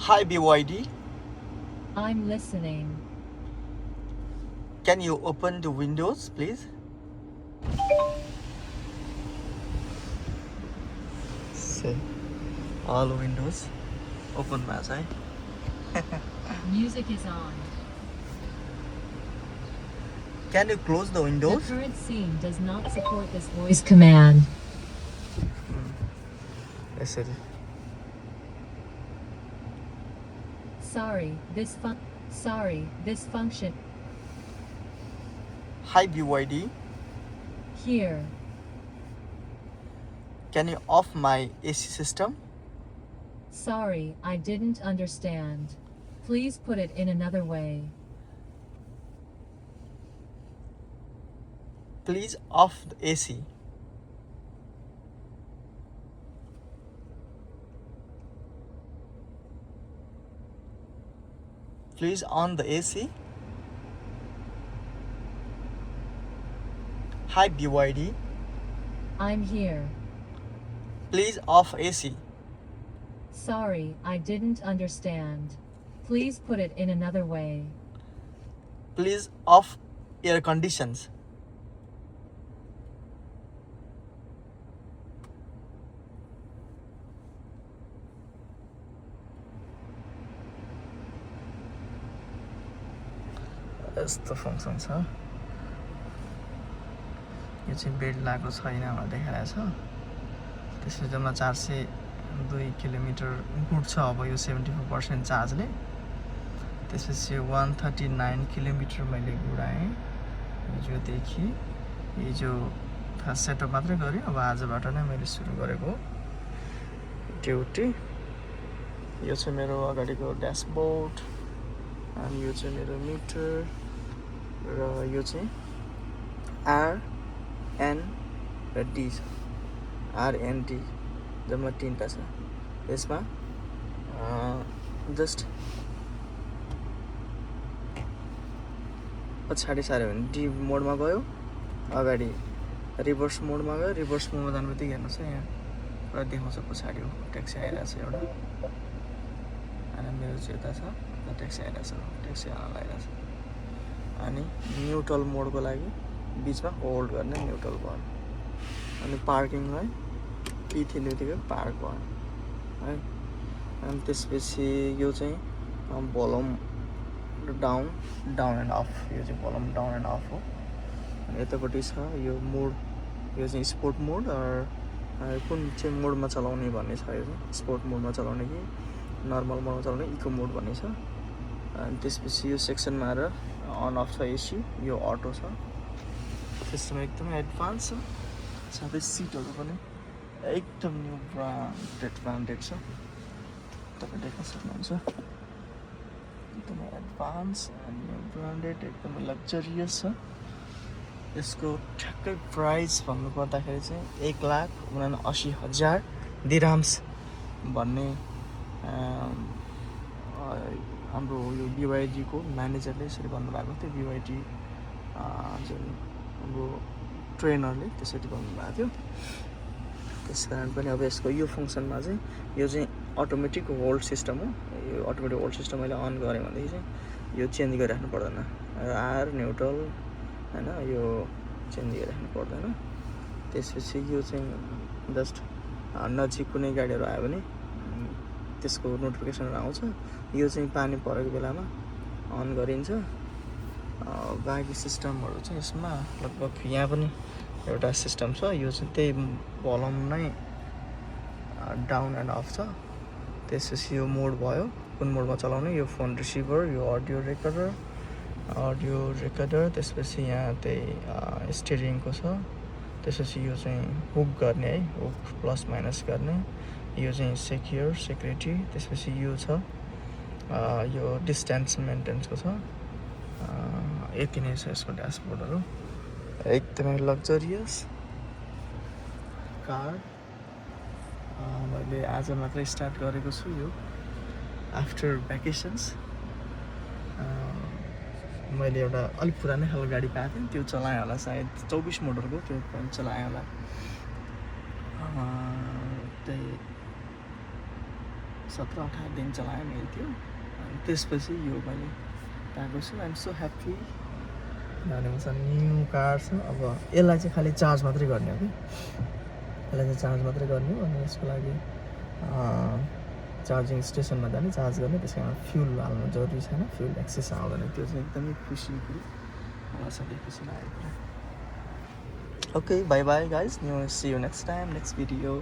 Hi BYD, I'm listening. can you open the windows please? Say all windows open भएको छ है. Music is on. Can you close the The windows? current scene does not support this voice command. यसरी. Sorry, this function Hi BYD, here. can you off my AC system? Sorry, I didn't understand. Please put it in another way. Please off the AC. Please on the AC. Hi BYD, I'm here. please off AC. Sorry, I didn't understand. Please put it in another way. Please off air conditions. यस्तो function छ. यो चाहिँ bed लागेको छैन भनेर देखाइरहेको छ. त्यसपछि जम्मा 402 किलोमिटर गुड्छ अब यो 74% चार्जले. त्यसपछि 139 किलोमिटर मैले गुडाएँ हिजोदेखि. हिजो खास सेटअप मात्रै गरेँ. अब आजबाट नै मैले सुरु गरेको ड्युटी. यो चाहिँ मेरो अगाडिको ड्यासबोर्ड अनि यो चाहिँ मेरो मिटर र यो चाहिँ आरएन र डी छ. आरएनडी जम्मा 3टा छ. यसमा जस्ट पछाडि सार्यो भने डी मोडमा गयो, अगाडि रिभर्स मोडमा गयो. रिभर्स मोडमा जानु बित्तिकै हेर्नुहोस् है, यहाँ पुरा देखाउँछ पछाडि हो ट्याक्सी आइरहेको छ एउटा. अनि मेरो चाहिँ यता छ, ट्याक्सी आइरहेको छ, ट्याक्सी आउन लागिरहेको छ. अनि न्युट्रल मोडको लागि बिचमा होल्ड गर्ने न्युट्रल भयो. अनि पार्किङलाई पी थिल्ने बित्तिकै पार्क भयो है. अनि त्यसपछि यो चाहिँ भोल्युम डाउन एन्ड अफ. यो चाहिँ भोल्युम डाउन एन्ड अफ हो. अनि यतापट्टि छ यो मोड. यो चाहिँ स्पोर्ट मोड कुन चाहिँ मोडमा चलाउने भन्ने छ. यो चाहिँ स्पोर्ट मोडमा चलाउने कि नर्मल मोडमा चलाउने, इको मोड भन्ने छ. अनि त्यसपछि यो सेक्सनमा आएर अन अफ छ एसी. यो अटो छ. त्यसमा एकदमै एडभान्स छ. साथै सिटहरू पनि एकदम न्यू ब्रान्डेड छ. तपाईँ देख्न सक्नुहुन्छ. एकदमै एडभान्स न्यू ब्रान्डेड, एकदमै लग्जरियस छ. यसको ठ्याक्कै प्राइस भन्नुपर्दाखेरि चाहिँ 1,79,000 दिराम्स भन्ने हाम्रो यो बिवाइडीको म्यानेजरले यसरी भन्नुभएको थियो. बिवाइडी जुन हाम्रो ट्रेनरले त्यसरी भन्नुभएको थियो. त्यस कारण पनि अब यसको यो फङ्सनमा चाहिँ यो चाहिँ अटोमेटिक होल्ड सिस्टम हो. यो अटोमेटिक होल्ड सिस्टम मैले अन गरेँ भनेदेखि चाहिँ यो चेन्ज गरिराख्नु पर्दैन. आर न्युट्रल होइन, यो चेन्ज गरिराख्नु पर्दैन. त्यसपछि यो चाहिँ जस्ट नजिक कुनै गाडीहरू आयो भने त्यसको नोटिफिकेसनहरू आउँछ. यो चाहिँ पानी परेको बेलामा अन गरिन्छ. बाँकी सिस्टमहरू चाहिँ यसमा लगभग यहाँ पनि एउटा सिस्टम छ. यो चाहिँ त्यही भोल्युम नै डाउन एन्ड अफ छ. त्यसपछि यो मोड भयो कुन मोडमा चलाउने. यो फोन रिसिभर, यो अडियो रेकर्डर. त्यसपछि यहाँ त्यही स्टियरिङको छ. त्यसपछि यो चाहिँ हुक गर्ने है, हुक प्लस माइनस गर्ने. यो चाहिँ सेक्युरिटी. त्यसपछि यो छ यो डिस्टेन्स मेन्टेन्सको छ. यति नै छ यसको ड्यासबोर्डहरू. एकदमै लग्जरियस कार. मैले आज मात्रै स्टार्ट गरेको छु यो आफ्टर भ्याकेसन्स. मैले एउटा अलिक पुरानै खालको गाडी पाएको थिएँ, त्यो चलाएँ होला सायद 24 मोडलको. त्यो पनि चलाएँ होला. त्यही 17-18 दिन चलाएँ मैले त्यो अनि त्यसपछि यो मैले पाएको छु आइएम सो ह्याप्पी किनभने मसँग न्यू कार छ अब यसलाई चाहिँ खालि चार्ज मात्रै गर्ने हो कि यसलाई चाहिँ चार्ज मात्रै गर्ने हो अनि यसको लागि चार्जिङ स्टेसनमा जाने चार्ज गर्ने त्यस कारण फ्युल हाल्नु जरुरी छैन फ्युल एक्सेस आउँदैन त्यो चाहिँ एकदमै खुसी कुरो मलाई सधैँ खुसी लागेको कुरा okay bye bye guys see you next time next video